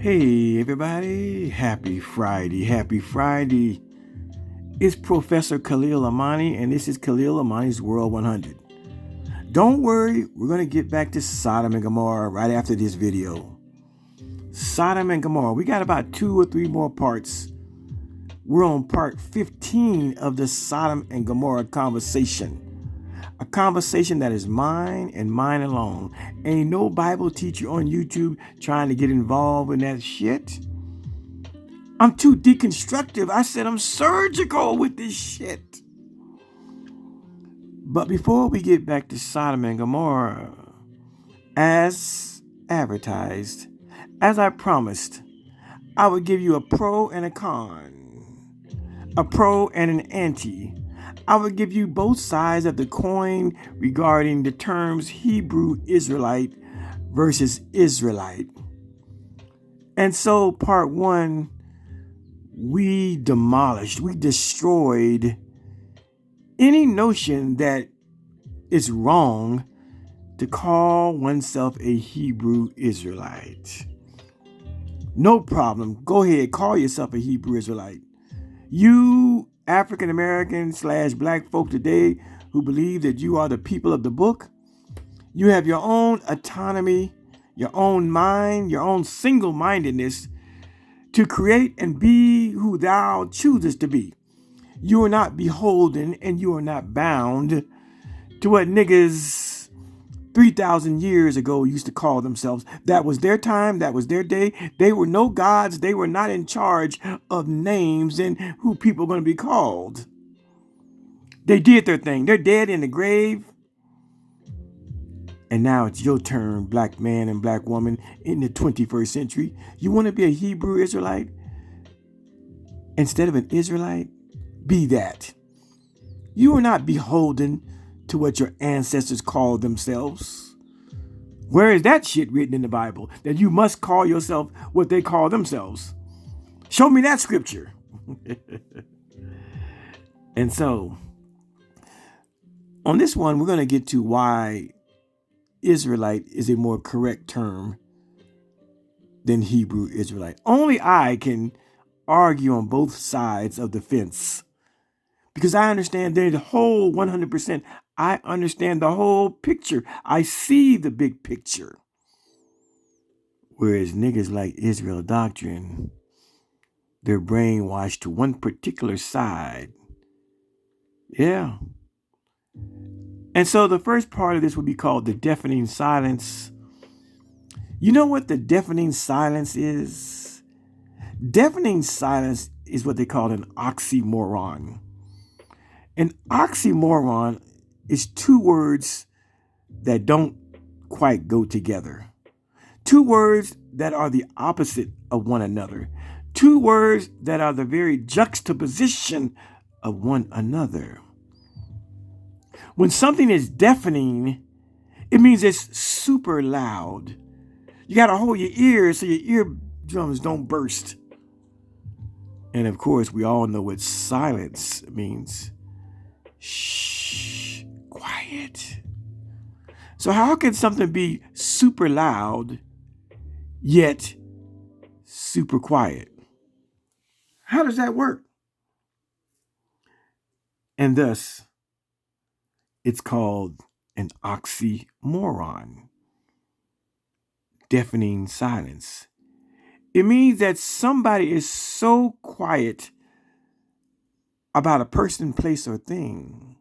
Hey everybody, happy Friday, happy Friday. It's Professor Khalil Amani and this is Khalil Amani's World 100. Don't worry, we're going to get back to Sodom and Gomorrah right after this video. Sodom and Gomorrah, we got about 2 or 3 more parts. We're on part 15 of the Sodom and Gomorrah conversation. A conversation that is mine and mine alone. Ain't no Bible teacher on YouTube trying to get involved in that shit. I'm too deconstructive. I said I'm surgical with this shit. But before we get back to Sodom and Gomorrah, as advertised, as I promised, I would give you a pro and a con, a pro and an anti. I would give you both sides of the coin regarding the terms Hebrew Israelite versus Israelite. And so part 1, we demolished, we destroyed any notion that it's wrong to call oneself a Hebrew Israelite. No problem. Go ahead, call yourself a Hebrew Israelite. You African American / black folk today who believe that you are the people of the book, you have your own autonomy, your own mind, your own single-mindedness to create and be who thou choosest to be. You are not beholden and you are not bound to what niggas 3,000 years ago used to call themselves. That was their time. That was their day. They were no gods. They were not in charge of names and who people are going to be called. They did their thing. They're dead in the grave. And now it's your turn, black man and black woman in the 21st century. You want to be a Hebrew Israelite? Instead of an Israelite, be that. You are not beholden to what your ancestors called themselves. Where is that shit written in the Bible? That you must call yourself what they call themselves. Show me that scripture. And so, on this one, we're going to get to why Israelite is a more correct term than Hebrew Israelite. Only I can argue on both sides of the fence. Because I understand the whole 100%. I understand the whole picture. I see the big picture. Whereas niggas like Israel Doctrine, they're brainwashed to one particular side. Yeah. And so the first part of this would be called the deafening silence. You know what the deafening silence is? Deafening silence is what they call an oxymoron. An oxymoron is 2 words that don't quite go together. 2 words that are the opposite of one another. 2 words that are the very juxtaposition of one another. When something is deafening, it means it's super loud. You got to hold your ears so your eardrums don't burst. And of course, we all know what silence means. Shh, quiet. So how can something be super loud yet super quiet? How does that work? And thus, it's called an oxymoron. Deafening silence. It means that somebody is so quiet about a person, place, or thing.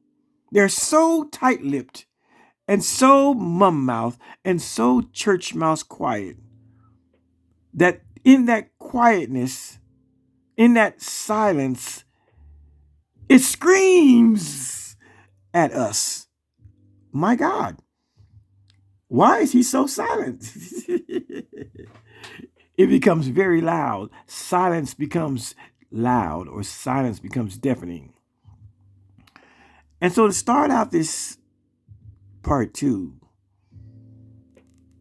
They're so tight-lipped and so mum-mouthed and so church-mouse quiet that in that quietness, in that silence, it screams at us. My God, why is he so silent? It becomes very loud. Silence becomes loud, or silence becomes deafening. And so to start out this part 2,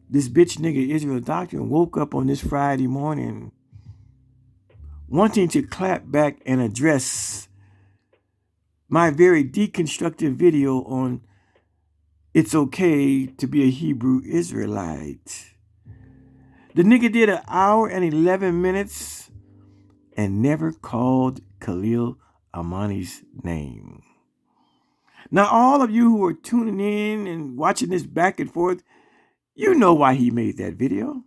this bitch nigga Israel Doctrine woke up on this Friday morning wanting to clap back and address my very deconstructive video on it's okay to be a Hebrew Israelite. The nigga did an hour and 11 minutes and never called Khalil Amani's name. Now, all of you who are tuning in and watching this back and forth, you know why he made that video.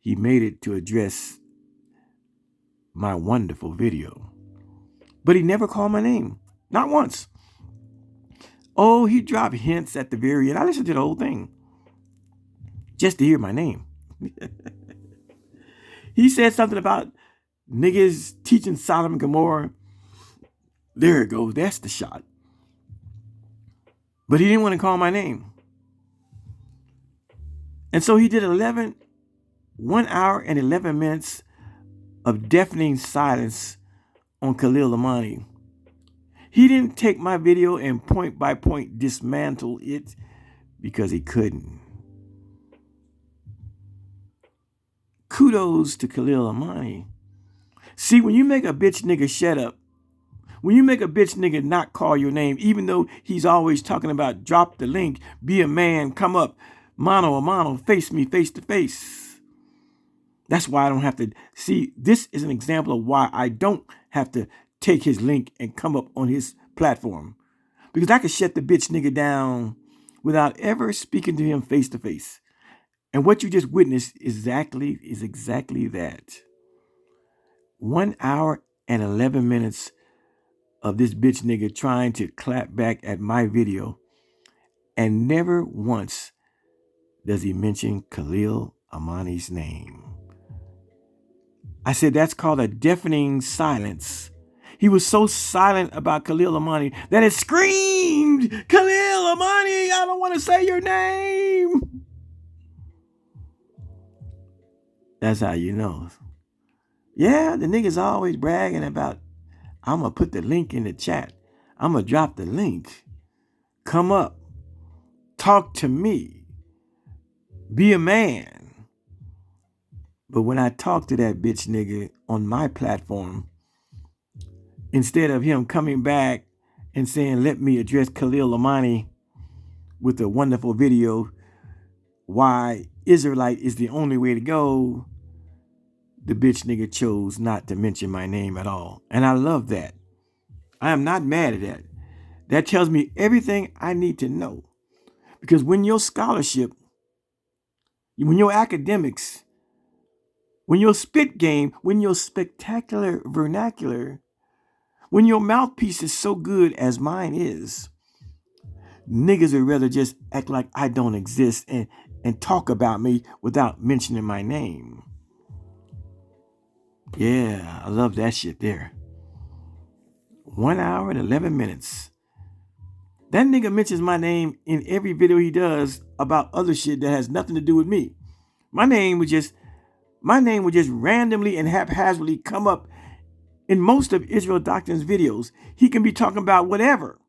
He made it to address my wonderful video. But he never called my name. Not once. Oh, he dropped hints at the very end. I listened to the whole thing just to hear my name. He said something about niggas teaching Sodom and Gomorrah. There it goes. That's the shot. But he didn't want to call my name. And so he did 1 hour and 11 minutes of deafening silence on Khalil Amani. He didn't take my video and point by point dismantle it because he couldn't. Kudos to Khalil Amani. See, when you make a bitch nigga shut up, when you make a bitch nigga not call your name, even though he's always talking about drop the link, be a man, come up, mano a mano, face me face to face. That's why I don't have to. See, this is an example of why I don't have to take his link and come up on his platform. Because I could shut the bitch nigga down without ever speaking to him face to face. And what you just witnessed is exactly that. 1 hour and 11 minutes of this bitch nigga trying to clap back at my video, and never once does he mention Khalil Amani's name. I said that's called a deafening silence. He was so silent about Khalil Amani that it screamed, Khalil Amani, I don't want to say your name. That's how you know. Yeah, the niggas always bragging about, I'm going to put the link in the chat. I'm going to drop the link. Come up. Talk to me. Be a man. But when I talk to that bitch nigga on my platform, instead of him coming back and saying, let me address Khalil Amani with a wonderful video, why Israelite is the only way to go, the bitch nigga chose not to mention my name at all. And I love that. I am not mad at that. That tells me everything I need to know. Because when your scholarship, when your academics, when your spit game, when your spectacular vernacular, when your mouthpiece is so good as mine is, niggas would rather just act like I don't exist and talk about me without mentioning my name. Yeah, I love that shit there. 1 hour and 11 minutes. That nigga mentions my name in every video he does about other shit that has nothing to do with me. My name would just randomly and haphazardly come up in most of Israel Doctrine's videos. He can be talking about whatever.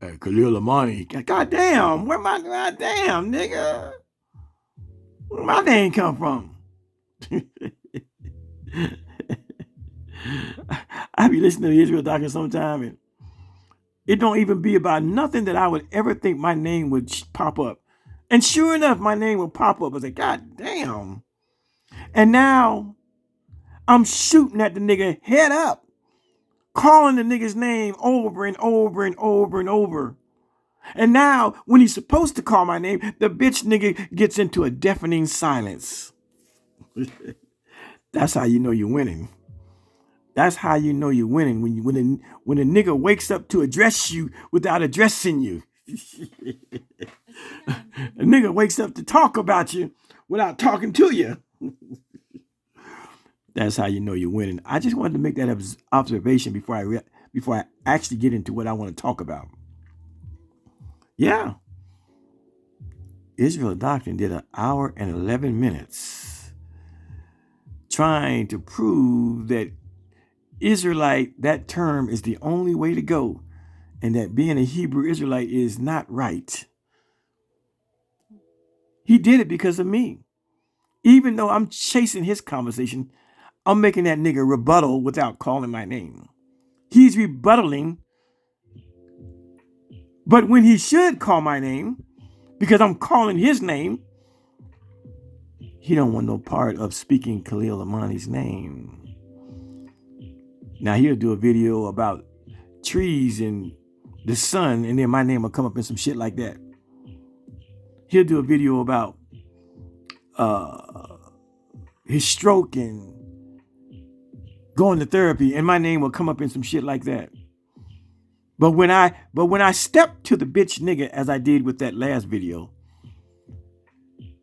Hey, Khalil Amani. Goddamn, where my goddamn nigga? Where my name come from? I be listening to Israel Doctrine sometime, and it don't even be about nothing that I would ever think my name would pop up. And sure enough, my name would pop up. I was like, God damn. And now I'm shooting at the nigga head up, calling the nigga's name over and over and over and over. And now when he's supposed to call my name, the bitch nigga gets into a deafening silence. That's how you know you're winning. That's how you know you're winning, when a nigga wakes up to address you without addressing you. A nigga wakes up to talk about you without talking to you. That's how you know you're winning. I just wanted to make that observation before I actually get into what I want to talk about. Yeah. Israel Doctrine did 1 hour and 11 minutes trying to prove that Israelite, that term is the only way to go, and that being a Hebrew Israelite is not right. He did it because of me. Even though I'm chasing his conversation, I'm making that nigga rebuttal without calling my name. He's rebuttaling, but when he should call my name, because I'm calling his name, he don't want no part of speaking Khalil Amani's name. Now he'll do a video about trees and the sun, and then my name will come up in some shit like that. He'll do a video about his stroke and going to therapy, and my name will come up in some shit like that. But when I step to the bitch nigga, as I did with that last video,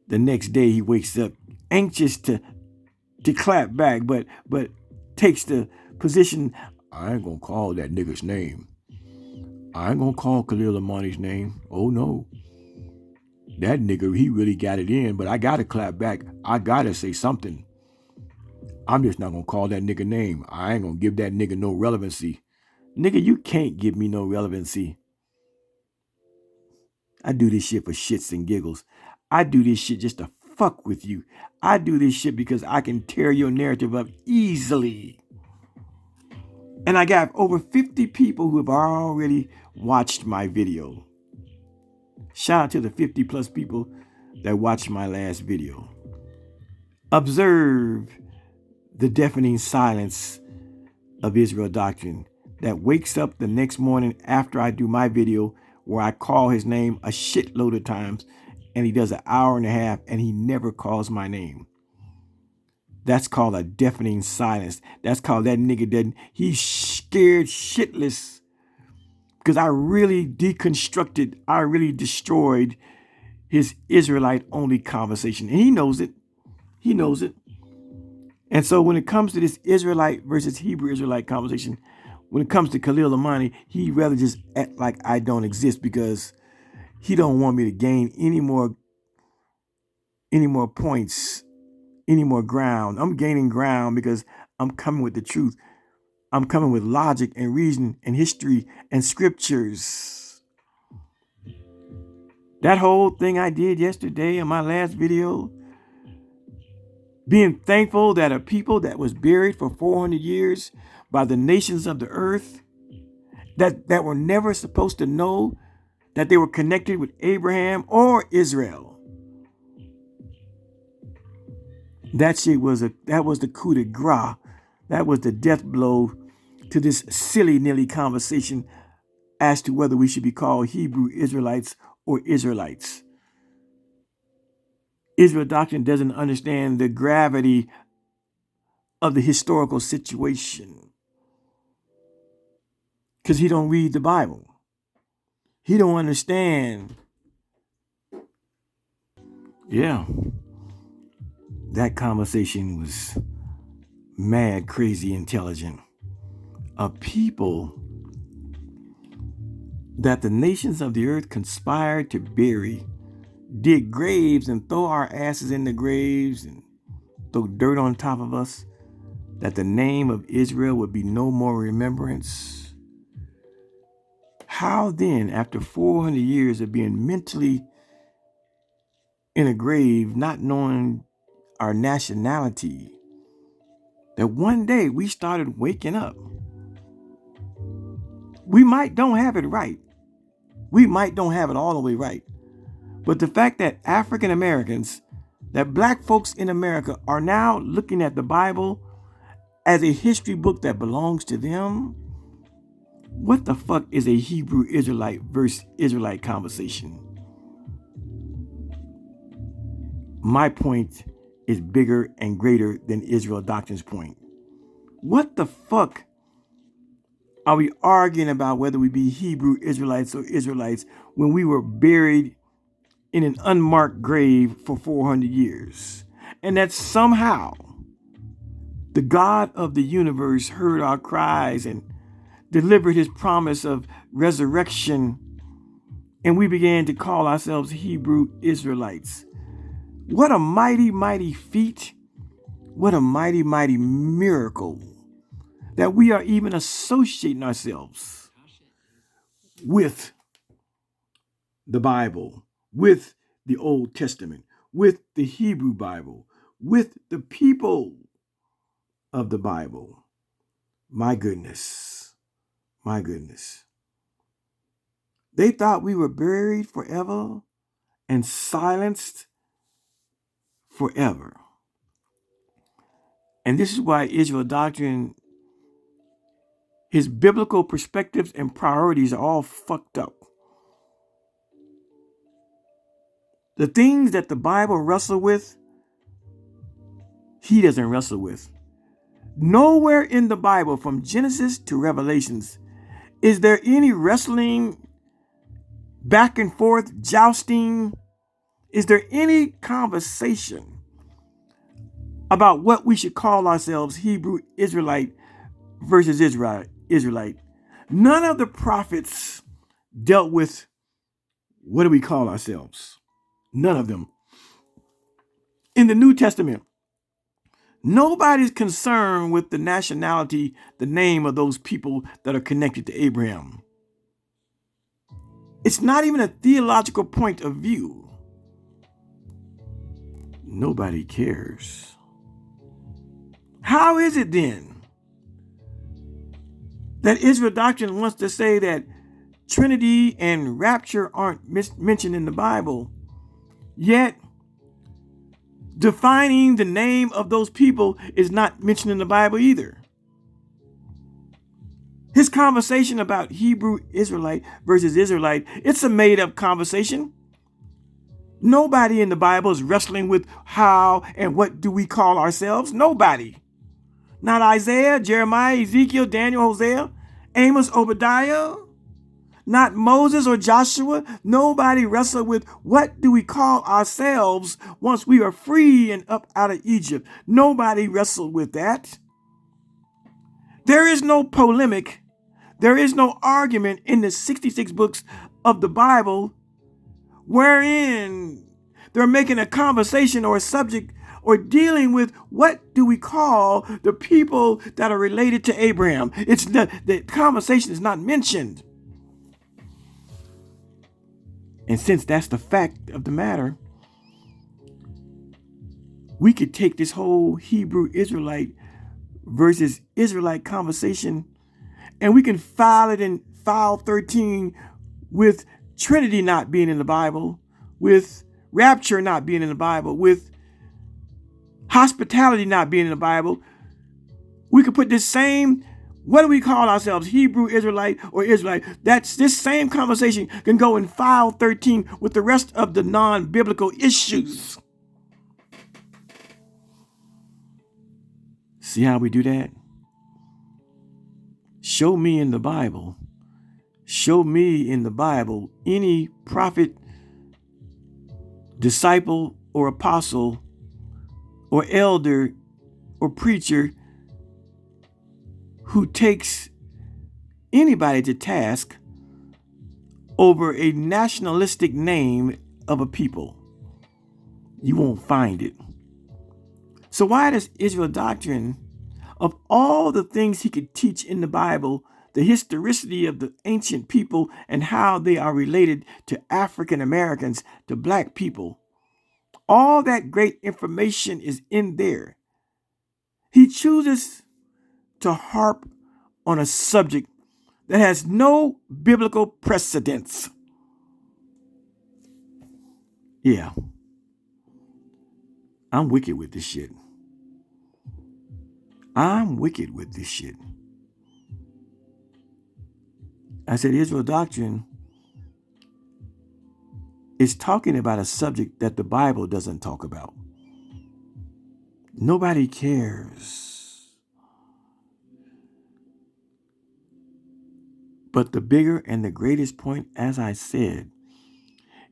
the next day he wakes up anxious to clap back, but takes the position, I ain't gonna call that nigga's name. I ain't gonna call Khalil Amani's name. Oh no. That nigga, he really got it in, but I gotta clap back. I gotta say something. I'm just not gonna call that nigga name. I ain't gonna give that nigga no relevancy. Nigga, you can't give me no relevancy. I do this shit for shits and giggles. I do this shit just to fuck with you. I do this shit because I can tear your narrative up easily. And I got over 50 people who have already watched my video. Shout out to the 50 plus people that watched my last video. Observe the deafening silence of Israel Doctrine that wakes up the next morning after I do my video, where I call his name a shitload of times, and he does an hour and a half and he never calls my name. That's called a deafening silence. That's called that nigga that he's scared shitless, because I really deconstructed, I really destroyed his Israelite only conversation. And he knows it. He knows it. And so when it comes to this Israelite versus Hebrew Israelite conversation, when it comes to Khalil Amani, he'd rather just act like I don't exist, because he don't want me to gain any more points, any more ground. I'm gaining ground because I'm coming with the truth. I'm coming with logic and reason and history and scriptures. That whole thing I did yesterday in my last video, being thankful that a people that was buried for 400 years by the nations of the earth, that were never supposed to know that they were connected with Abraham or Israel. That shit was the coup de grace. That was the death blow to this silly-nilly conversation as to whether we should be called Hebrew Israelites or Israelites. Israel Doctrine doesn't understand the gravity of the historical situation, because he don't read the Bible. He don't understand. Yeah, that conversation was mad, crazy, intelligent. A people that the nations of the earth conspired to bury, dig graves and throw our asses in the graves and throw dirt on top of us, that the name of Israel would be no more remembrance. How then, after 400 years of being mentally in a grave, not knowing our nationality, that one day we started waking up? We might don't have it right. We might don't have it all the way right. But the fact that African Americans, that black folks in America are now looking at the Bible as a history book that belongs to them. What the fuck is a Hebrew Israelite versus Israelite conversation? My point is bigger and greater than Israel Doctrine's point. What the fuck are we arguing about whether we be Hebrew Israelites or Israelites when we were buried in an unmarked grave for 400 years? And that somehow the God of the universe heard our cries and delivered his promise of resurrection, and we began to call ourselves Hebrew Israelites. What a mighty, mighty feat. What a mighty, mighty miracle that we are even associating ourselves with the Bible, with the Old Testament, with the Hebrew Bible, with the people of the Bible. My goodness. My goodness. They thought we were buried forever and silenced forever. And this is why Israel doctrine, his biblical perspectives and priorities are all fucked up. The things that the Bible wrestle with, he doesn't wrestle with. Nowhere in the Bible, from Genesis to Revelations, is there any wrestling, back and forth, jousting? Is there any conversation about what we should call ourselves, Hebrew Israelite versus Israelite? None of the prophets dealt with what do we call ourselves. None of them. In the New Testament, nobody's concerned with the nationality, the name of those people that are connected to Abraham. It's not even a theological point of view. Nobody cares. How is it then that Israel doctrine wants to say that Trinity and rapture aren't mentioned in the Bible, yet defining the name of those people is not mentioned in the Bible either? His conversation about Hebrew Israelite versus Israelite, it's a made-up conversation. Nobody in the Bible is wrestling with how and what do we call ourselves. Nobody. Not Isaiah, Jeremiah, Ezekiel, Daniel, Hosea, Amos, Obadiah. Not Moses or Joshua. Nobody wrestled with what do we call ourselves once we are free and up out of Egypt. Nobody wrestled with that. There is no polemic. There is no argument in the 66 books of the Bible wherein they're making a conversation or a subject or dealing with what do we call the people that are related to Abraham. It's the conversation is not mentioned. And since that's the fact of the matter, we could take this whole Hebrew Israelite versus Israelite conversation and we can file it in file 13 with Trinity not being in the Bible, with rapture not being in the Bible, with hospitality not being in the Bible. We could put this same, what do we call ourselves, Hebrew Israelite or Israelite? That's this same conversation can go in file 13 with the rest of the non-biblical issues. See how we do that? Show me in the Bible any prophet, disciple, or apostle, or elder, or preacher who takes anybody to task over a nationalistic name of a people. You won't find it. So why does Israel doctrine, of all the things he could teach in the Bible, the historicity of the ancient people and how they are related to African Americans, to black people, all that great information is in there. He chooses to harp on a subject that has no biblical precedence. Yeah, I'm wicked with this shit. I'm wicked with this shit. I said Israel doctrine is talking about a subject that the Bible doesn't talk about. Nobody cares. But the bigger and the greatest point, as I said,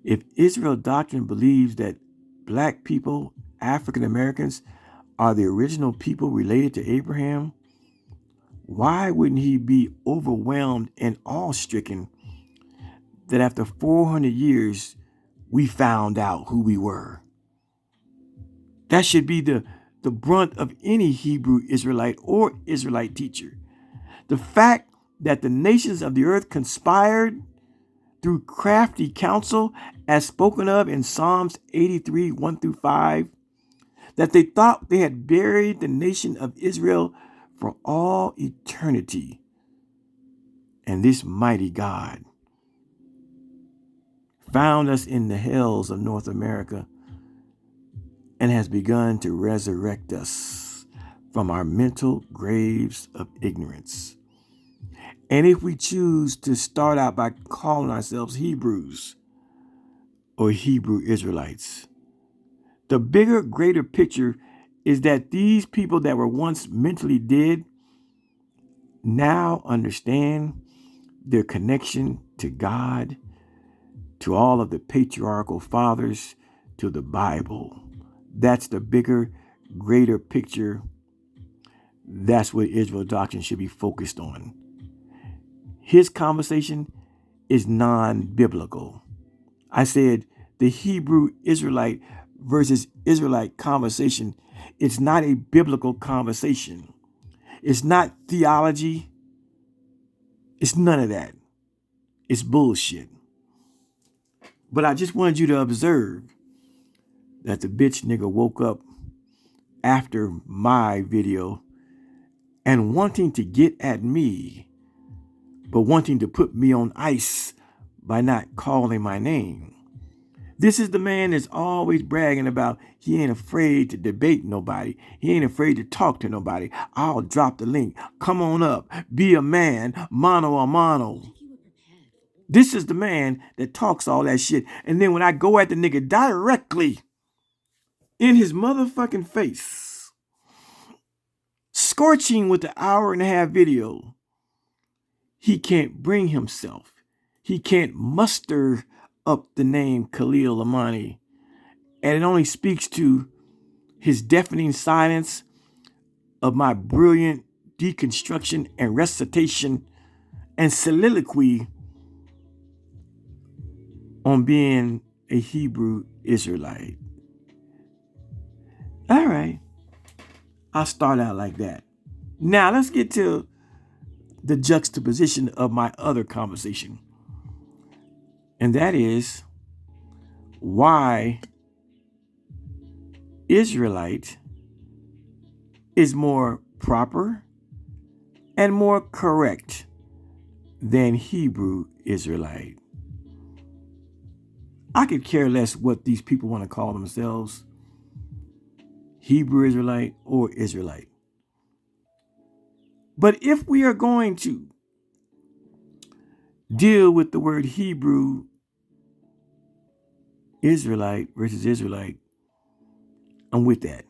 if Israel doctrine believes that black people, African Americans, are the original people related to Abraham, why wouldn't he be overwhelmed and awe-stricken that after 400 years, we found out who we were? That should be the brunt of any Hebrew Israelite or Israelite teacher. The fact that the nations of the earth conspired through crafty counsel, as spoken of in Psalms 83, 1-5, that they thought they had buried the nation of Israel for all eternity. And this mighty God found us in the hells of North America and has begun to resurrect us from our mental graves of ignorance. And if we choose to start out by calling ourselves Hebrews or Hebrew Israelites, the bigger, greater picture is that these people that were once mentally dead now understand their connection to God, to all of the patriarchal fathers, to the Bible. That's the bigger, greater picture. That's what Israel doctrine should be focused on. His conversation is non-biblical. I said the Hebrew Israelite versus Israelite conversation, it's not a biblical conversation. It's not theology. It's none of that. It's bullshit. But I just wanted you to observe that the bitch nigga woke up after my video and wanting to get at me, but wanting to put me on ice by not calling my name. This is the man that's always bragging about he ain't afraid to debate nobody. He ain't afraid to talk to nobody. I'll drop the link. Come on up. Be a man. Mano a mano. This is the man that talks all that shit. And then when I go at the nigga directly in his motherfucking face, scorching with the 1.5-hour video, he can't bring himself. He can't muster up the name Khalil Amani. And it only speaks to his deafening silence of my brilliant deconstruction and recitation and soliloquy on being a Hebrew Israelite. All right. I'll start out like that. Now let's get to the juxtaposition of my other conversation. And that is why Israelite is more proper and more correct than Hebrew Israelite. I could care less what these people want to call themselves, Hebrew Israelite or Israelite. But if we are going to deal with the word Hebrew Israelite versus Israelite, I'm with that.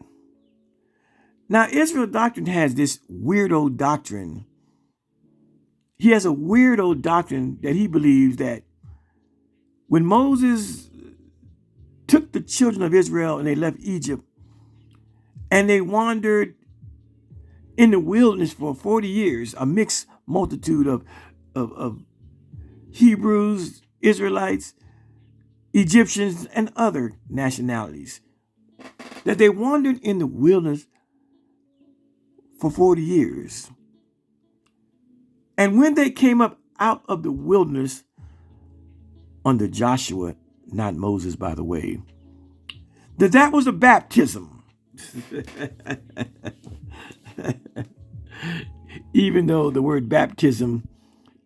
Now, Israel doctrine has this weirdo doctrine. He has a weirdo doctrine that he believes that when Moses took the children of Israel and they left Egypt and they wandered in the wilderness for 40 years, a mixed multitude of Hebrews, Israelites, Egyptians, and other nationalities, that they wandered in the wilderness for 40 years. And when they came up out of the wilderness under Joshua, not Moses, by the way, that was a baptism. Even though the word baptism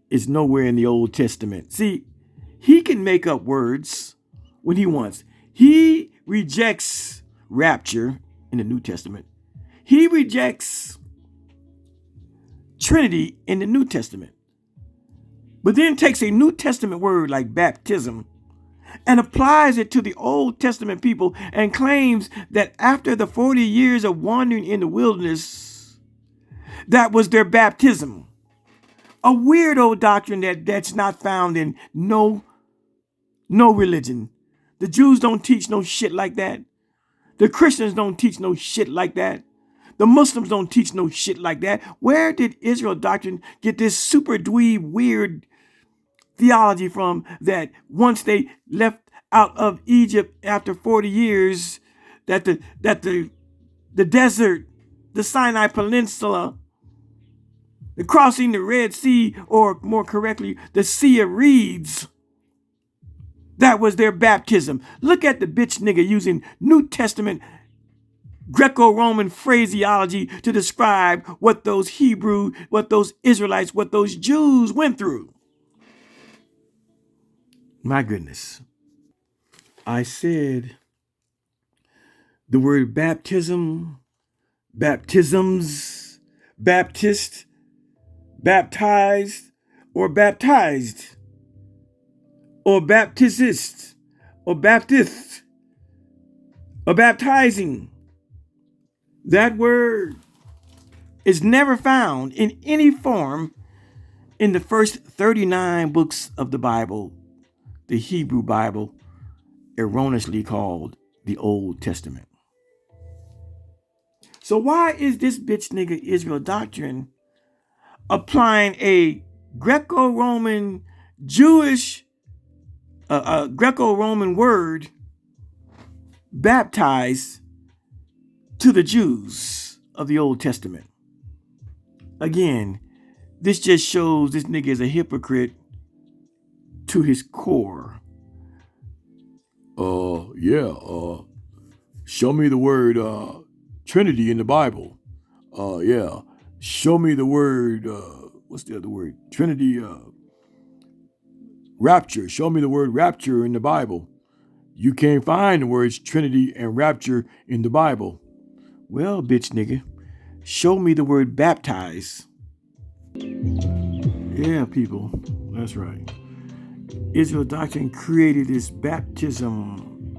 is nowhere in the Old Testament. See, he can make up words when he wants. He rejects rapture in the New Testament. He rejects Trinity in the New Testament. But then takes a New Testament word like baptism and applies it to the Old Testament people and claims that after the 40 years of wandering in the wilderness, that was their baptism. A weirdo doctrine that's not found in no religion. The Jews don't teach no shit like that. The Christians don't teach no shit like that. The Muslims don't teach no shit like that. Where did Israel doctrine get this super dweeb weird theology from, that once they left out of Egypt after 40 years, that the desert, the Sinai Peninsula, the crossing the Red Sea, or more correctly, the Sea of Reeds, that was their baptism. Look at the bitch nigga using New Testament Greco-Roman phraseology to describe what those Hebrew, what those Israelites, what those Jews went through. My goodness. I said The word baptism, baptisms, baptist, baptized, or baptized, or baptist, or baptist, or baptizing. That word is never found in any form in the first 39 books of the Bible, the Hebrew Bible, erroneously called the Old Testament. So why is this bitch nigga Israel doctrine applying a Greco-Roman Jewish, Greco-Roman word, baptized, to the Jews of the Old Testament? Again, this just shows this nigga is a hypocrite to his core. Show me the word Trinity in the Bible. Show me the word, what's the other word? Trinity, rapture. Show me the word rapture in the Bible. You can't find the words Trinity and rapture in the Bible. Well, bitch nigga, show me the word baptize. Yeah, people, that's right. Israel doctrine created this baptism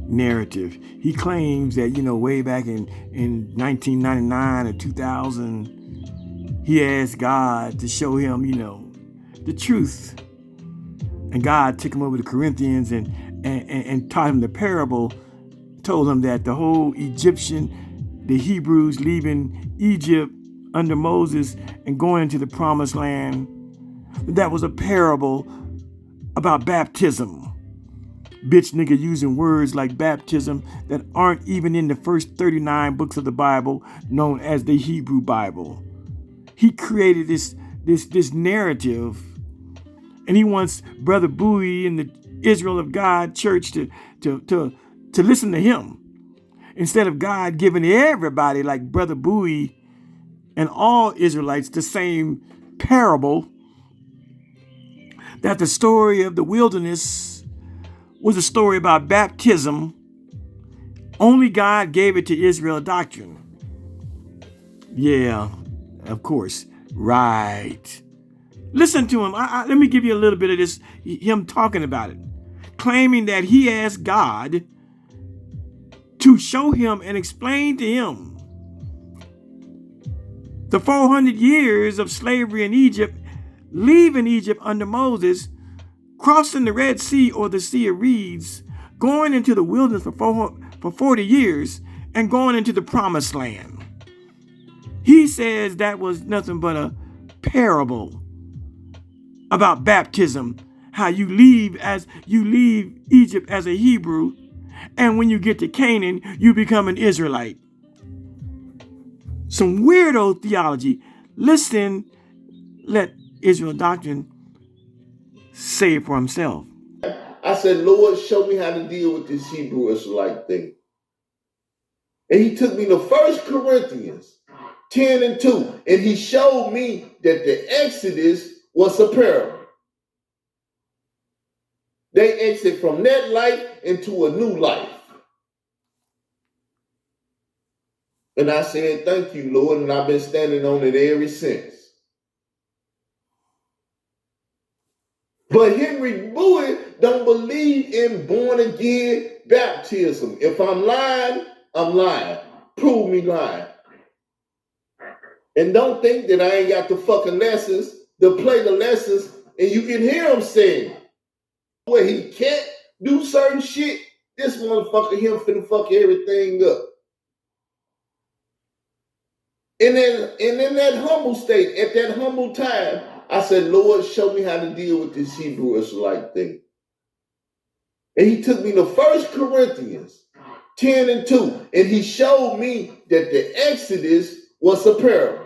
narrative. He claims that, way back in 1999 or 2000, he asked God to show him, the truth. And God took him over to Corinthians and taught him the parable, told him that the whole the Hebrews leaving Egypt under Moses and going into the promised land, that was a parable about baptism. Bitch nigga using words like baptism that aren't even in the first 39 books of the Bible, known as the Hebrew Bible. He created this narrative, and he wants Brother Bowie and the Israel of God Church to listen to him, instead of God giving everybody like Brother Bowie and all Israelites the same parable, that the story of the wilderness was a story about baptism. Only God gave it to Israel doctrine. Yeah, of course. Right. Listen to him. Let me give you a little bit of this, him talking about it. Claiming that he asked God to show him and explain to him the 400 years of slavery in Egypt, leaving Egypt under Moses, crossing the Red Sea or the Sea of Reeds, going into the wilderness for 40 years, and going into the promised land. He says that was nothing but a parable about baptism, how you leave Egypt as a Hebrew, and when you get to Canaan, you become an Israelite. Some weirdo theology. Listen, let Israel doctrine say it for himself. I said, Lord, show me how to deal with this Hebrew Israelite thing. And he took me to 1 Corinthians 10 and 2. And he showed me that the Exodus was a parable. They exit from that life into a new life. And I said, thank you, Lord. And I've been standing on it ever since. But Henry Bowie don't believe in born again baptism. If I'm lying, I'm lying. Prove me lying. And don't think that I ain't got the fucking lessons to play the lessons, and you can hear him saying where he can't do certain shit. This motherfucker, him finna fuck everything up. And in that humble state, at that humble time, I said, Lord, show me how to deal with this Hebrew Israelite thing. And he took me to 1 Corinthians 10 and 2. And he showed me that the Exodus was a parable.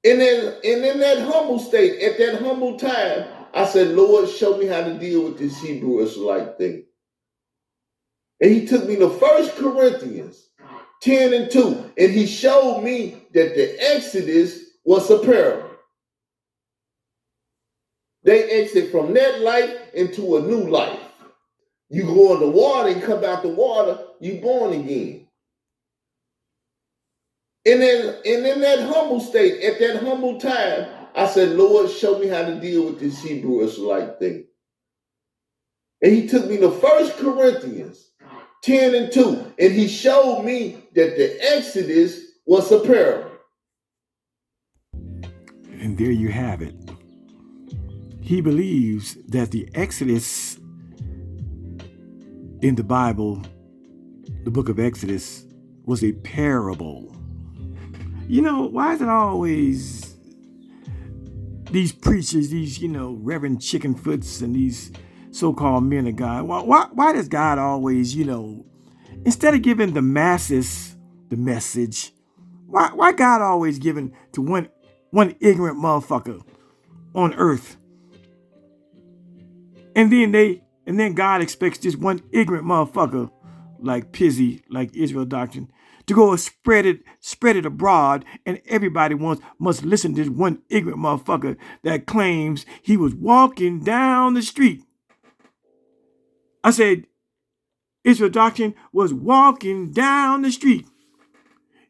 And in that humble state, at that humble time, I said, Lord, show me how to deal with this Hebrew Israelite thing. And he took me to 1 Corinthians 10 and 2. And he showed me that the Exodus was a parable. They exit from that life into a new life. You go in the water and come out the water, you born again. And in that humble state, at that humble time, I said, Lord, show me how to deal with this Hebrew Israelite thing. And he took me to 1 Corinthians 10 and 2. And he showed me that the Exodus was a parable. And there you have it. He believes that the Exodus in the Bible, the book of Exodus, was a parable. You know, why is it always these preachers, these, Reverend Chickenfoots and these so-called men of God? Why does God always, instead of giving the masses the message, why God always giving to one ignorant motherfucker on earth? And then God expects this one ignorant motherfucker like Pizzy, like Israel Doctrine, to go and spread it abroad, and everybody must listen to this one ignorant motherfucker that claims he was walking down the street. I said, Israel Doctrine was walking down the street,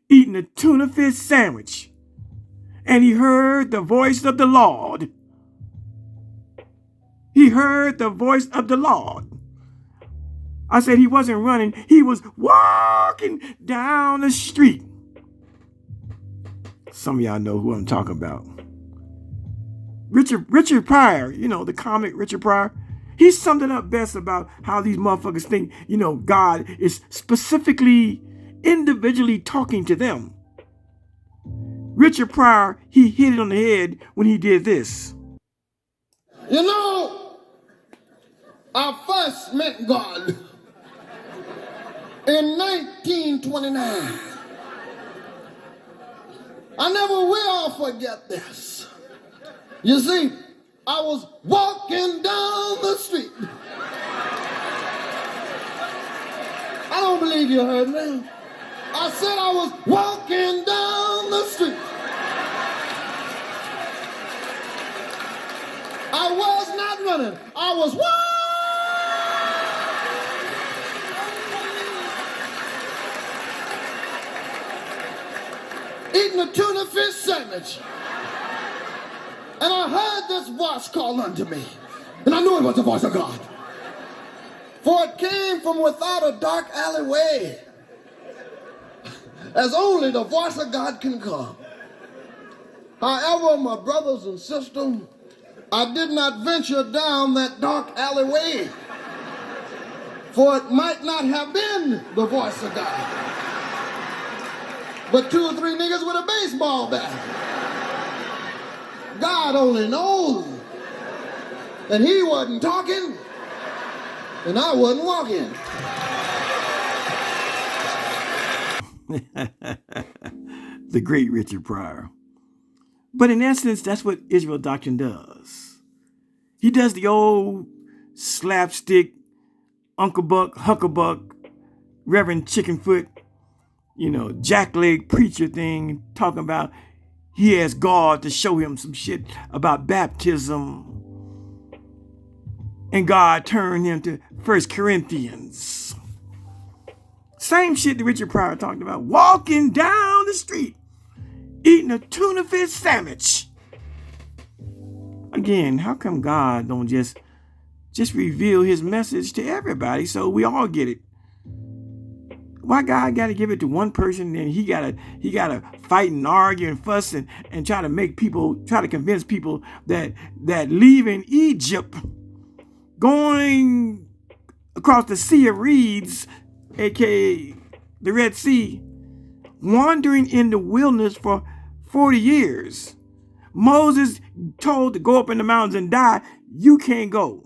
eating a tuna fish sandwich, and he heard the voice of the Lord. He heard the voice of the Lord. I said he wasn't running, he was walking down the street. Some of y'all know who I'm talking about. Richard Pryor, the comic Richard Pryor, he summed it up best about how these motherfuckers think, God is specifically, individually talking to them. Richard Pryor, he hit it on the head when he did this. I first met God in 1929. I never will forget this. You see, I was walking down the street. I don't believe you heard me. I said I was walking down the street. I was not running. I was eating a tuna fish sandwich. And I heard this voice call unto me. And I knew it was the voice of God. For it came from without a dark alleyway, as only the voice of God can come. However, my brothers and sisters, I did not venture down that dark alleyway, for it might not have been the voice of God, but 2 or 3 niggas with a baseball bat. God only knows. And he wasn't talking, and I wasn't walking. The great Richard Pryor. But in essence, that's what Israel Doctrine does. He does the old slapstick, Uncle Buck, Hucklebuck, Reverend Chickenfoot, jackleg preacher thing, talking about he asked God to show him some shit about baptism. And God turned him to 1 Corinthians. Same shit that Richard Pryor talked about. Walking down the street, eating a tuna fish sandwich. Again, how come God don't just reveal his message to everybody so we all get it? Why God got to give it to one person and he gotta fight and argue and fuss and try to convince people that leaving Egypt, going across the Sea of Reeds, aka the Red Sea, wandering in the wilderness for 40 years. Moses told to go up in the mountains and die. You can't go.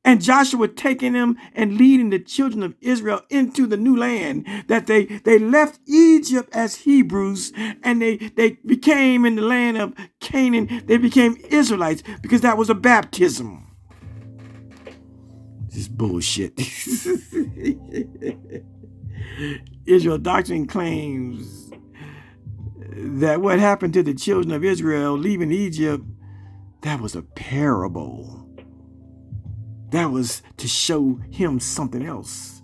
And Joshua taking them and leading the children of Israel into the new land, that they left Egypt as Hebrews and they became in the land of Canaan. They became Israelites because that was a baptism. This is bullshit. Israel Doctrine claims that what happened to the children of Israel leaving Egypt, that was a parable. That was to show him something else.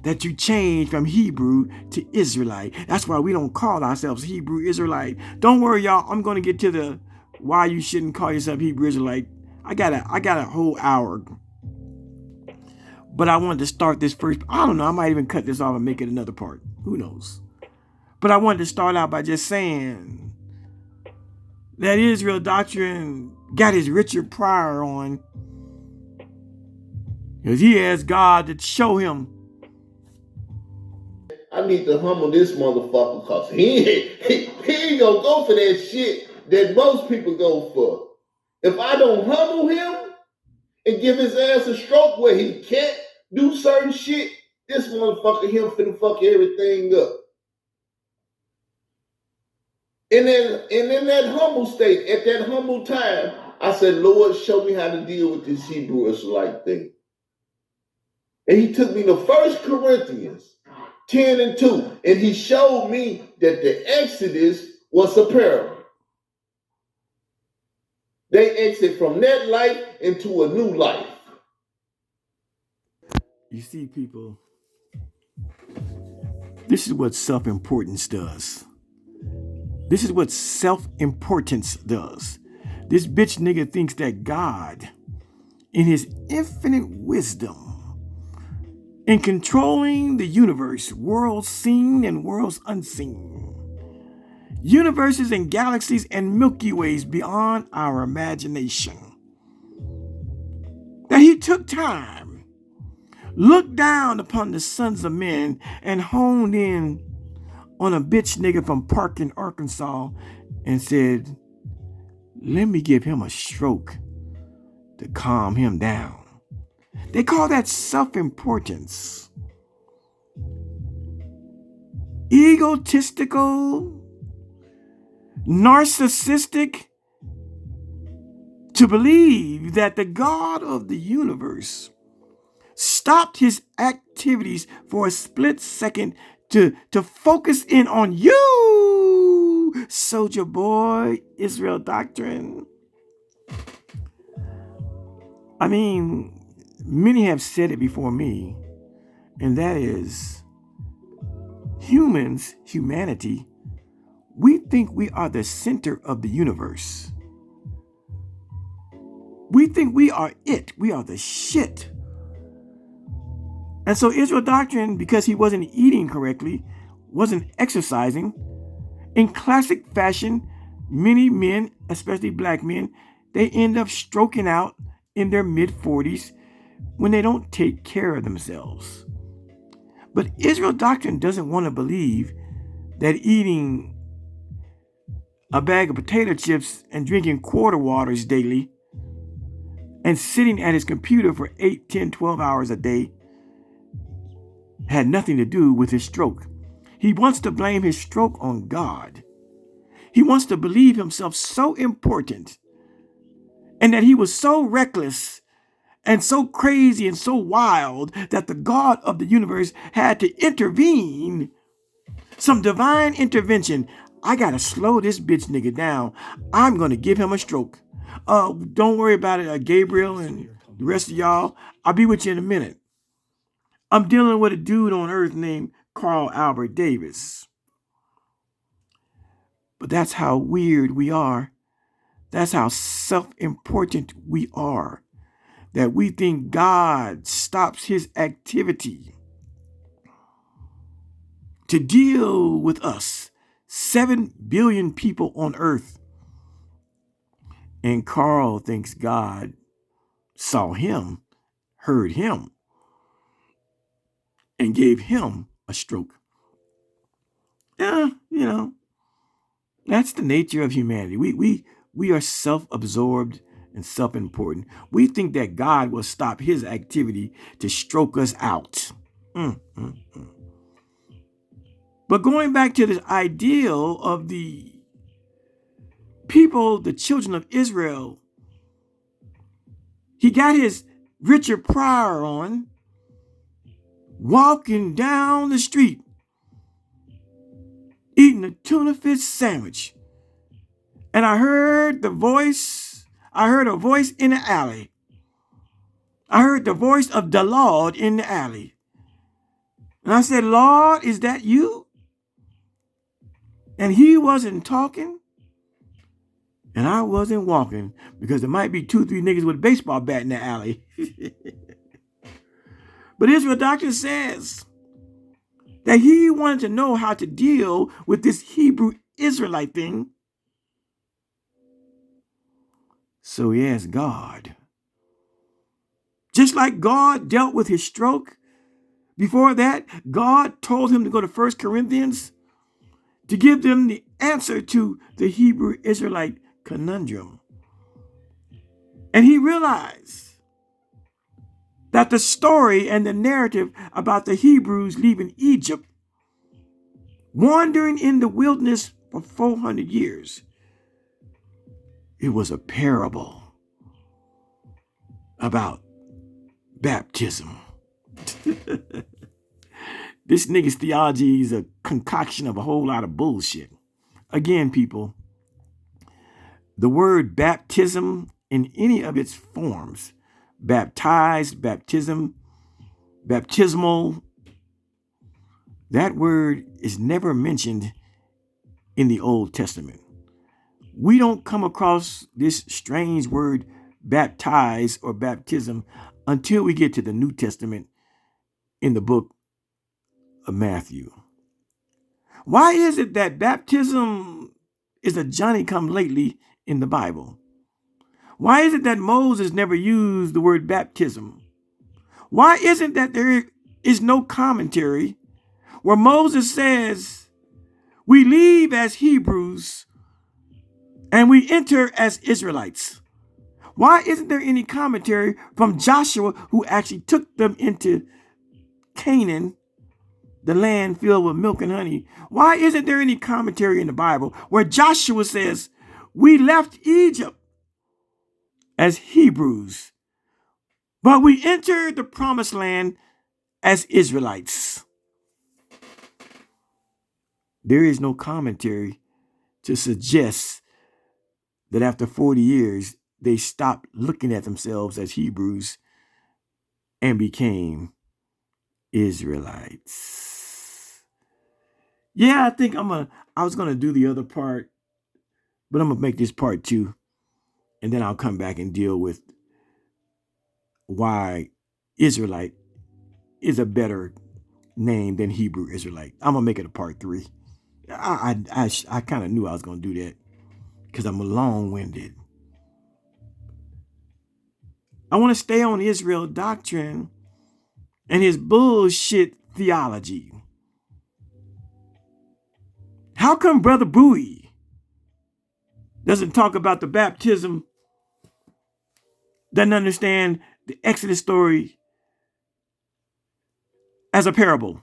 That you change from Hebrew to Israelite. That's why we don't call ourselves Hebrew Israelite. Don't worry, y'all. I'm going to get to the why you shouldn't call yourself Hebrew Israelite. I got a whole hour. But I wanted to start this first. I don't know. I might even cut this off and make it another part. Who knows? But I wanted to start out by just saying that Israel Doctrine got his Richard Pryor on because he asked God to show him. I need to humble this motherfucker because he ain't gonna go for that shit that most people go for. If I don't humble him and give his ass a stroke where he can't do certain shit, this motherfucker him finna fuck everything up. And in that humble state, at that humble time, I said, Lord, show me how to deal with this Hebrew Israelite thing. And he took me to 1 Corinthians 10 and 2. And he showed me that the Exodus was a parable. They exit from that life into a new life. You see, people, this is what self-importance does. This is what self-importance does. This bitch nigga thinks that God, in his infinite wisdom, in controlling the universe, worlds seen and worlds unseen, universes and galaxies and Milky Ways beyond our imagination, that he took time, looked down upon the sons of men, and honed in on a bitch nigga from Parkland, Arkansas, and said, let me give him a stroke to calm him down. They call that self-importance. Egotistical, narcissistic, to believe that the God of the universe stopped his activities for a split second to focus in on you, soldier boy, Israel Doctrine. I mean, many have said it before me, and that is humanity, we think we are the center of the universe. We think we are it. We are the shit. And so Israel Doctrine, because he wasn't eating correctly, wasn't exercising, in classic fashion, many men, especially black men, they end up stroking out in their mid-40s when they don't take care of themselves. But Israel Doctrine doesn't want to believe that eating a bag of potato chips and drinking quarter waters daily and sitting at his computer for 8, 10, 12 hours a day had nothing to do with his stroke. He wants to blame his stroke on God. He wants to believe himself so important and that he was so reckless and so crazy and so wild that the God of the universe had to intervene, some divine intervention. I gotta slow this bitch nigga down. I'm gonna give him a stroke. Don't worry about it, Gabriel and the rest of y'all. I'll be with you in a minute. I'm dealing with a dude on earth named Carl Albert Davis. But that's how weird we are. That's how self-important we are. That we think God stops his activity to deal with us, 7 billion people on earth. And Carl thinks God saw him, heard him, and gave him a stroke. Yeah, that's the nature of humanity. We are self-absorbed and self-important. We think that God will stop his activity to stroke us out. But going back to this ideal of the people, the children of Israel, he got his Richard Pryor on, walking down the street, eating a tuna fish sandwich. And I heard a voice in the alley. I heard the voice of the Lord in the alley. And I said, Lord, is that you? And he wasn't talking and I wasn't walking because there might be 2-3 niggas with a baseball bat in the alley. But Israel Doctrine says that he wanted to know how to deal with this Hebrew Israelite thing. So he asked God. Just like God dealt with his stroke, before that, God told him to go to 1 Corinthians to give them the answer to the Hebrew Israelite conundrum. And he realized that the story and the narrative about the Hebrews leaving Egypt, wandering in the wilderness for 400 years, it was a parable about baptism. This nigga's theology is a concoction of a whole lot of bullshit. Again, people, the word baptism in any of its forms, baptized, baptism, baptismal, that word is never mentioned in the Old Testament. We don't come across this strange word baptize or baptism until we get to the New Testament in the book of Matthew. Why is it that baptism is a Johnny-come-lately in the Bible? Why is it that Moses never used the word baptism? Why isn't that there is no commentary where Moses says we leave as Hebrews and we enter as Israelites? Why isn't there any commentary from Joshua who actually took them into Canaan, the land filled with milk and honey? Why isn't there any commentary in the Bible where Joshua says we left Egypt as Hebrews, but we entered the promised land as Israelites? There is no commentary to suggest that after 40 years, they stopped looking at themselves as Hebrews and became Israelites. Yeah, I think I was gonna do the other part, but I'm gonna make this part 2, and then I'll come back and deal with why Israelite is a better name than Hebrew Israelite. I'm gonna make it a part 3. I kind of knew I was gonna do that because I'm long-winded. I want to stay on Israel Doctrine and his bullshit theology. How come Brother Bowie doesn't talk about the baptism, doesn't understand the Exodus story as a parable?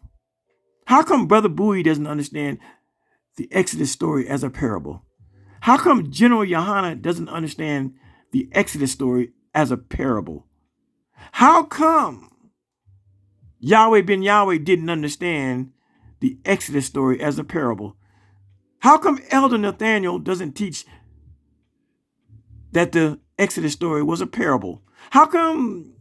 How come Brother Bowie doesn't understand the Exodus story as a parable? How come General Yohana doesn't understand the Exodus story as a parable? How come Yahweh ben Yahweh didn't understand the Exodus story as a parable? How come Elder Nathaniel doesn't teach that the Exodus story was a parable? How come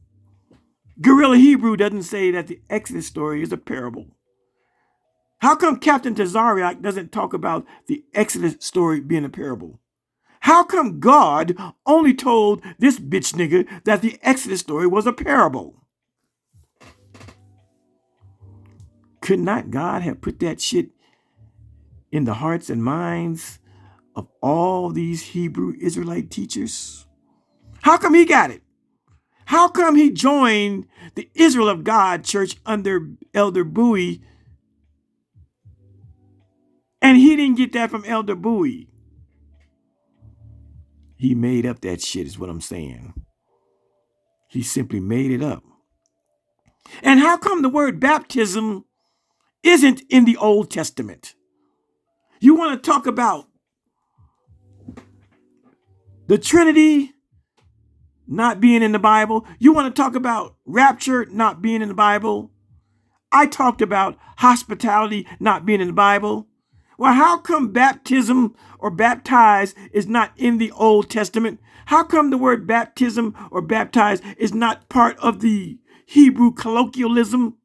Guerrilla Hebrew doesn't say that the Exodus story is a parable? How come Captain Tazariak doesn't talk about the Exodus story being a parable? How come God only told this bitch nigga that the Exodus story was a parable? Could not God have put that shit in the hearts and minds of all these Hebrew Israelite teachers? How come he got it? How come he joined the Israel of God church under Elder Bowie and he didn't get that from Elder Bowie? He made up that shit is what I'm saying. He simply made it up. And how come the word baptism isn't in the Old Testament? You want to talk about the Trinity not being in the Bible? You want to talk about rapture not being in the Bible? I talked about hospitality not being in the Bible. Well, how come baptism or baptize is not in the Old Testament? How come the word baptism or baptize is not part of the Hebrew colloquialism?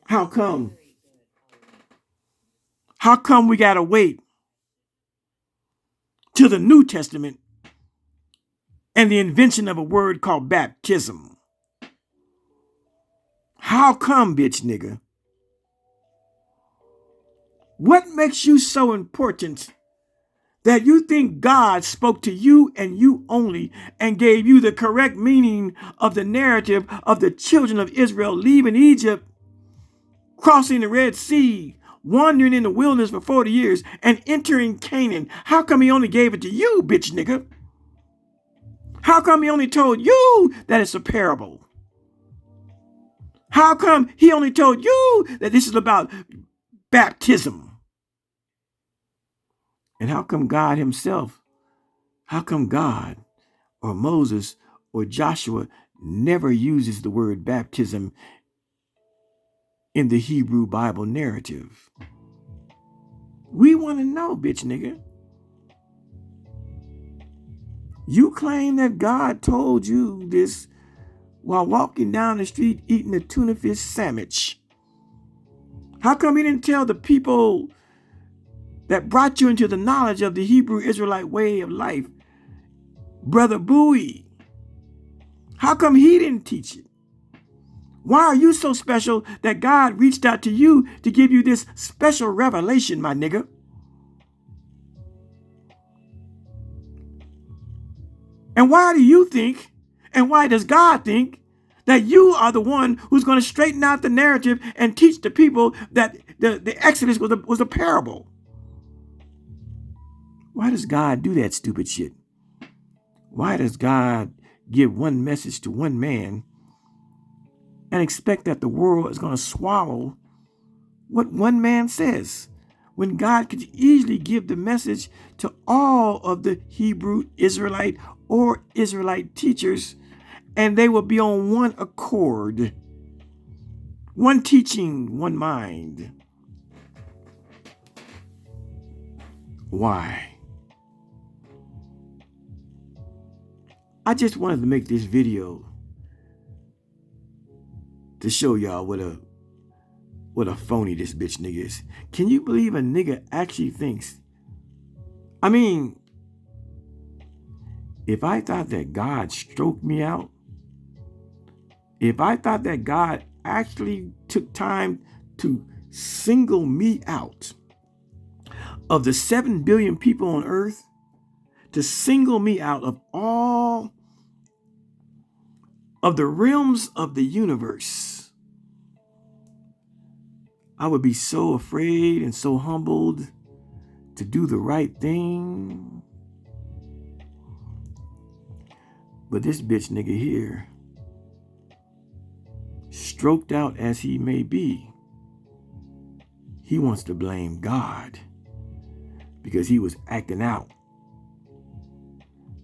How come? How come we got to wait till the New Testament and the invention of a word called baptism? How come, bitch nigga? What makes you so important that you think God spoke to you and you only and gave you the correct meaning of the narrative of the children of Israel leaving Egypt, crossing the Red Sea, wandering in the wilderness for 40 years, and entering Canaan? How come he only gave it to you, bitch nigga? How come he only told you that it's a parable? How come he only told you that this is about baptism? And how come God himself, how come God or Moses or Joshua never uses the word baptism in the Hebrew Bible narrative? We want to know, bitch nigga. You claim that God told you this while walking down the street eating a tuna fish sandwich. How come he didn't tell the people that brought you into the knowledge of the Hebrew Israelite way of life, Brother Bowie? How come he didn't teach it? Why are you so special that God reached out to you to give you this special revelation, my nigga? And why do you think, and why does God think, that you are the one who's going to straighten out the narrative and teach the people that the Exodus was a parable? Why does God do that stupid shit? Why does God give one message to one man and expect that the world is going to swallow what one man says, when God could easily give the message to all of the Hebrew Israelite or Israelite teachers, and they will be on one accord, one teaching, one mind? Why? I just wanted to make this video to show y'all what a phony this bitch nigga is. Can you believe a nigga actually thinks? I mean, if I thought that God stroked me out, if I thought that God actually took time to single me out of the 7 billion people on earth, to single me out of all of the realms of the universe, I would be so afraid and so humbled to do the right thing. But this bitch nigga here, stroked out as he may be, he wants to blame God because he was acting out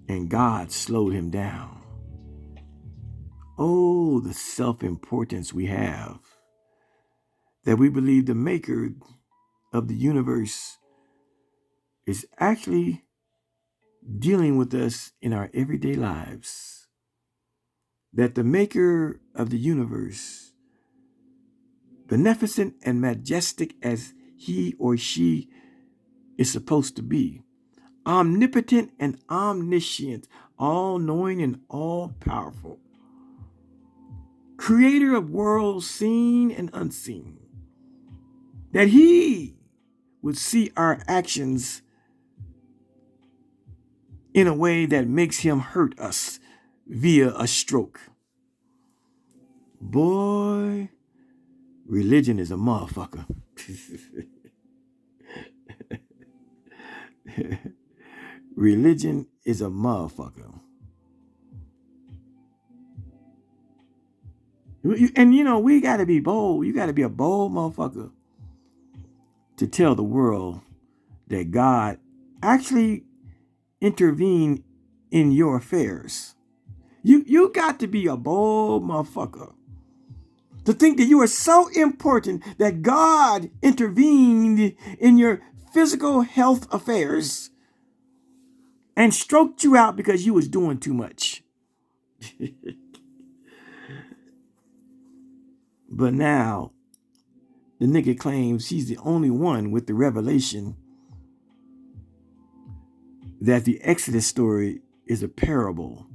and God slowed him down. Oh, the self-importance we have, that we believe the maker of the universe is actually dealing with us in our everyday lives. That the maker of the universe, beneficent and majestic as he or she is supposed to be, omnipotent and omniscient, all-knowing and all-powerful, creator of worlds seen and unseen, that he would see our actions in a way that makes him hurt us via a stroke. Boy, religion is a motherfucker. Religion is a motherfucker. And you know, we got to be bold. You got to be a bold motherfucker to tell the world that God actually intervened in your affairs. You got to be a bold motherfucker To think that you are so important that God intervened in your physical health affairs and stroked you out because you was doing too much. But now, the nigga claims he's the only one with the revelation that the Exodus story is a parable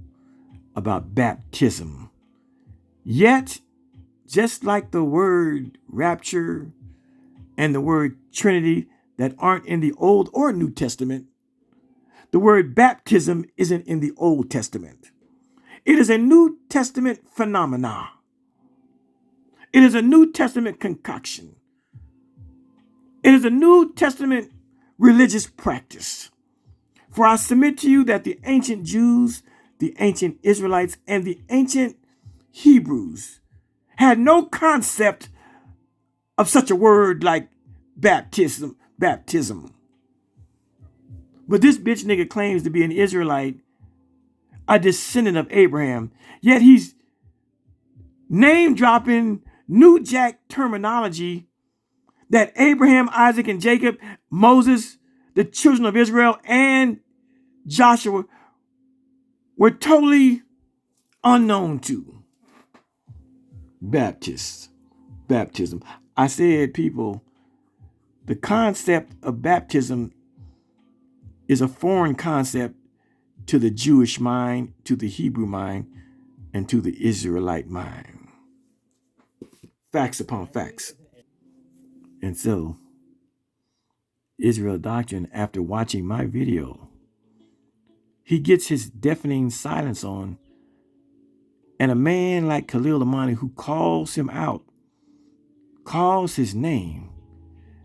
about baptism. Yet, just like the word rapture and the word Trinity that aren't in the Old or New Testament, the word baptism isn't in the Old Testament. It is a New Testament phenomena. It is a New Testament concoction. It is a New Testament religious practice. For I submit to you that the ancient Jews, the ancient Israelites, and the ancient Hebrews had no concept of such a word like baptism. But this bitch nigga claims to be an Israelite, a descendant of Abraham, yet he's name dropping New Jack terminology that Abraham, Isaac, and Jacob, Moses, the children of Israel, and Joshua were totally unknown to. Baptism. I said, people, the concept of baptism is a foreign concept to the Jewish mind, to the Hebrew mind, and to the Israelite mind. Facts upon facts. And so, Israel Doctrine, after watching my video, he gets his deafening silence on, and a man like Khalil Amani, who calls him out, calls his name.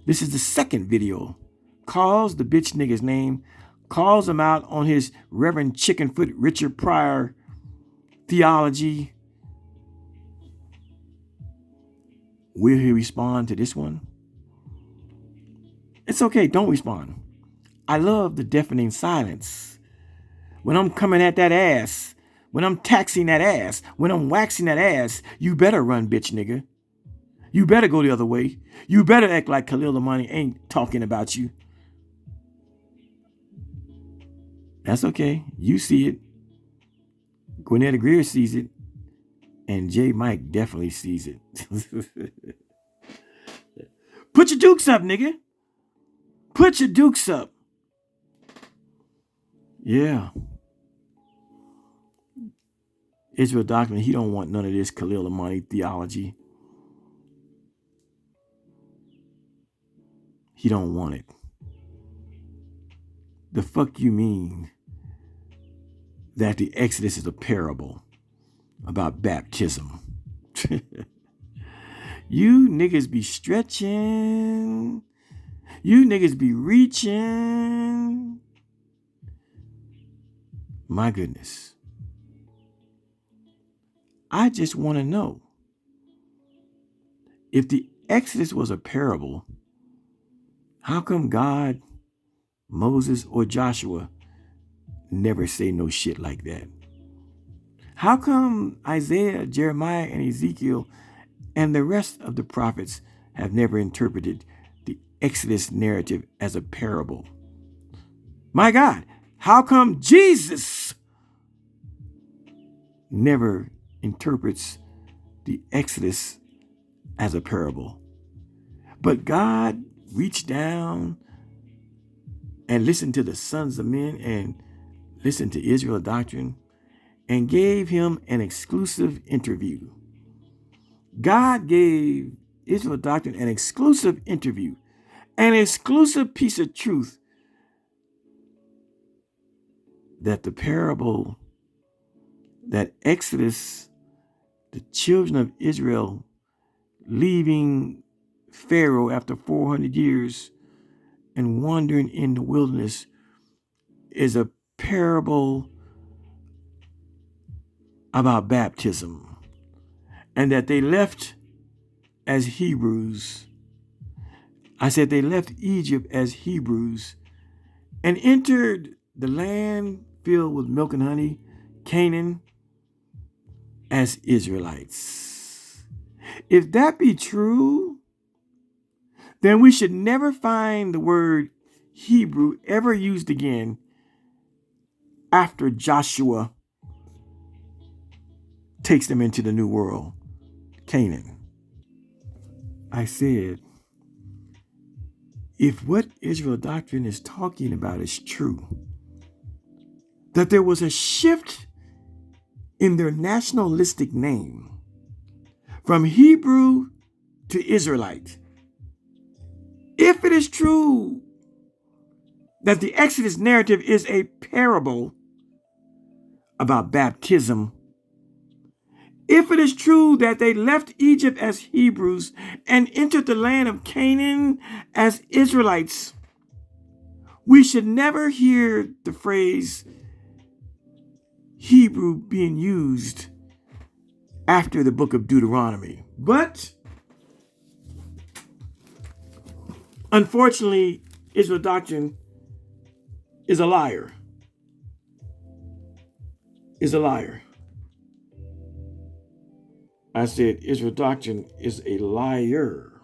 This is the second video. Calls the bitch nigga's name, calls him out on his Reverend Chickenfoot Richard Pryor theology. Will he respond to this one? It's okay, don't respond. I love the deafening silence. When I'm coming at that ass, when I'm taxing that ass, when I'm waxing that ass, you better run, bitch nigga. You better go the other way. You better act like Khalil Amani ain't talking about you. That's okay. You see it. Gwinnett Greer sees it. And J. Mike definitely sees it. Put your dukes up, nigga. Put your dukes up. Yeah. Israel Doctrine, he don't want none of this Khalil Amani theology. He don't want it. The fuck you mean that the Exodus is a parable about baptism? You niggas be stretching. You niggas be reaching. My goodness. I just want to know, if the Exodus was a parable, how come God, Moses, or Joshua never say no shit like that? How come Isaiah, Jeremiah, and Ezekiel and the rest of the prophets have never interpreted the Exodus narrative as a parable? My God, how come Jesus never interprets the Exodus as a parable? But God reached down and listened to the sons of men and listened to Israel Doctrine and gave him an exclusive interview. God gave Israel Doctrine an exclusive interview, an exclusive piece of truth, that the parable, that Exodus, the children of Israel leaving Pharaoh after 400 years and wandering in the wilderness, is a parable about baptism, and that they left as Hebrews. I said they left Egypt as Hebrews and entered the land filled with milk and honey, Canaan, as Israelites. If that be true, then we should never find the word Hebrew ever used again after Joshua takes them into the new world, Canaan. I said, if what Israel doctrine is talking about is true, that there was a shift in their nationalistic name from Hebrew to Israelite. If it is true that the Exodus narrative is a parable about baptism, if it is true that they left Egypt as Hebrews and entered the land of Canaan as Israelites, we should never hear the phrase Hebrew being used after the book of Deuteronomy. But unfortunately, Israel doctrine is a liar. Is a liar. I said Israel doctrine is a liar.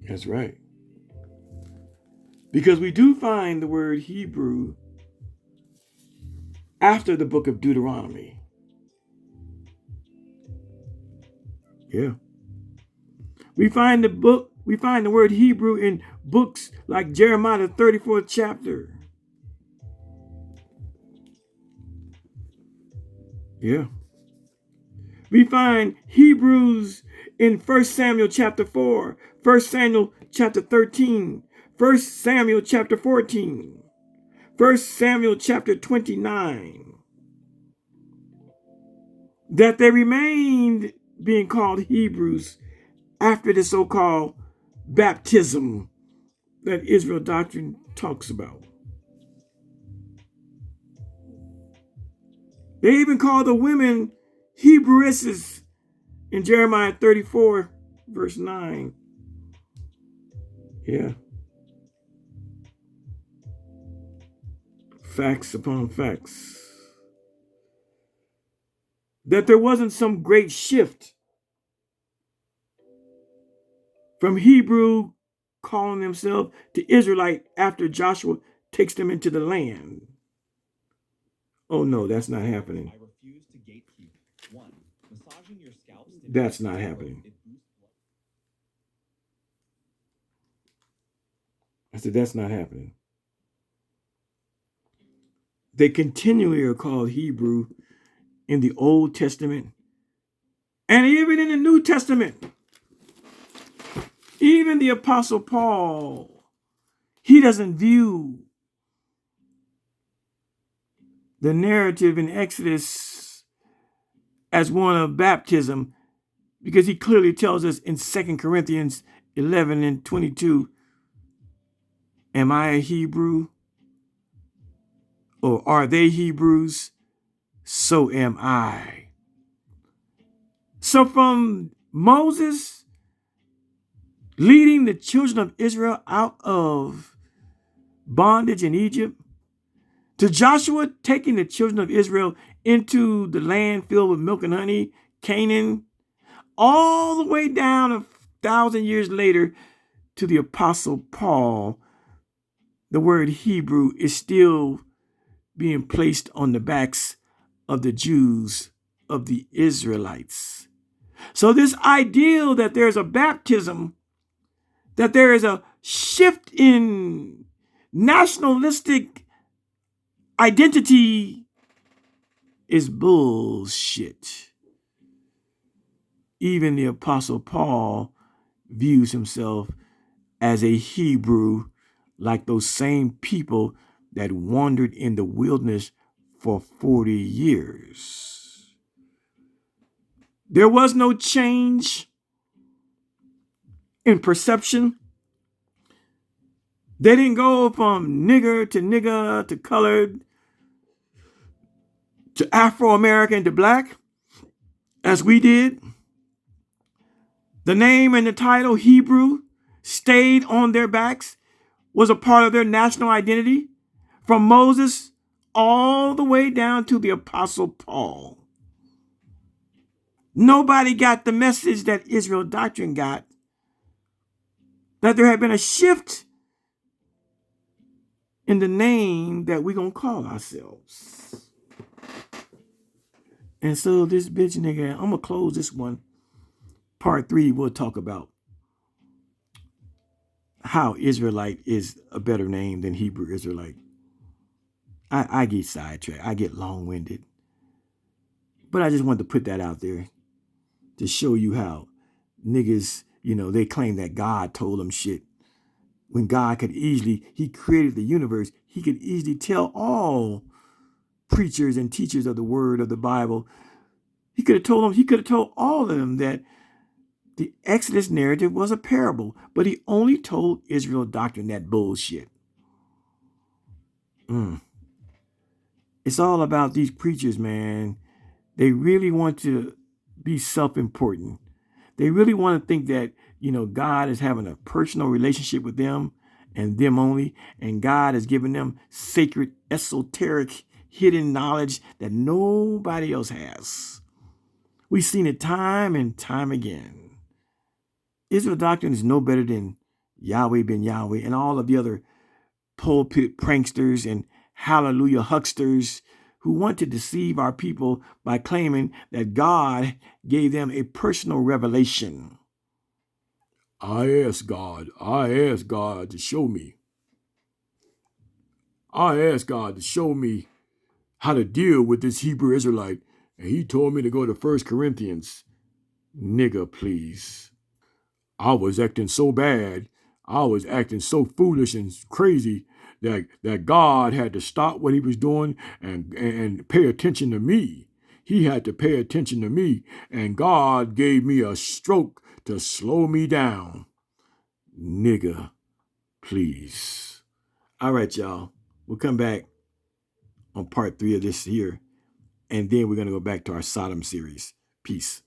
That's right. Because we do find the word Hebrew after the book of Deuteronomy. Yeah. We find the word Hebrew in books like Jeremiah, the 34th chapter. Yeah. We find Hebrews in 1 Samuel chapter 4, 1 Samuel chapter 13, 1 Samuel chapter 14, 1 Samuel chapter 29. That they remained being called Hebrews after the so-called baptism that Israel doctrine talks about. They even call the women Hebrewisses in Jeremiah 34, verse 9. Yeah. Facts upon facts. That there wasn't some great shift from Hebrew calling themselves to Israelite after Joshua takes them into the land. Oh no, that's not happening. I refuse to gatekeep. One, massaging your scalp. That's not happening. I said, that's not happening. They continually are called Hebrew in the Old Testament and even in the New Testament. Even the Apostle Paul, he doesn't view the narrative in Exodus as one of baptism, because he clearly tells us in 2 Corinthians 11 and 22, am I a Hebrew? Or are they Hebrews? So am I. So from Moses leading the children of Israel out of bondage in Egypt, to Joshua taking the children of Israel into the land filled with milk and honey, Canaan, all the way down 1,000 years later to the Apostle Paul, the word Hebrew is still being placed on the backs of the Jews, of the Israelites. So this ideal that there's a baptism, that there is a shift in nationalistic identity is bullshit. Even the Apostle Paul views himself as a Hebrew, like those same people that wandered in the wilderness for 40 years. There was no change in perception. They didn't go from nigger to colored to Afro-American to black as we did. The name and the title Hebrew stayed on their backs, was a part of their national identity from Moses all the way down to the Apostle Paul. Nobody got the message that Israel Doctrine got, that there had been a shift in the name that we're going to call ourselves. And so this bitch nigga, I'm going to close this one. Part 3, we'll talk about how Israelite is a better name than Hebrew Israelite. I get sidetracked. I get long-winded. But I just wanted to put that out there to show you how niggas, they claim that God told them shit. When God could easily, he created the universe, he could easily tell all preachers and teachers of the word of the Bible, he could have told all of them that the Exodus narrative was a parable, but he only told Israel Doctrine that bullshit. It's all about these preachers, man. They really want to be self-important. They really want to think that, God is having a personal relationship with them and them only, and God has given them sacred, esoteric, hidden knowledge that nobody else has. We've seen it time and time again. Israel Doctrine is no better than Yahweh ben Yahweh and all of the other pulpit pranksters and hallelujah hucksters who want to deceive our people by claiming that God gave them a personal revelation. I asked God to show me. I asked God to show me how to deal with this Hebrew Israelite, and he told me to go to 1 Corinthians. Nigga, please. I was acting so bad. I was acting so foolish and crazy that God had to stop what he was doing and pay attention to me. He had to pay attention to me, and God gave me a stroke to slow me down. Nigga, please. All right, y'all. We'll come back on part 3 of this here, and then we're going to go back to our Sodom series. Peace.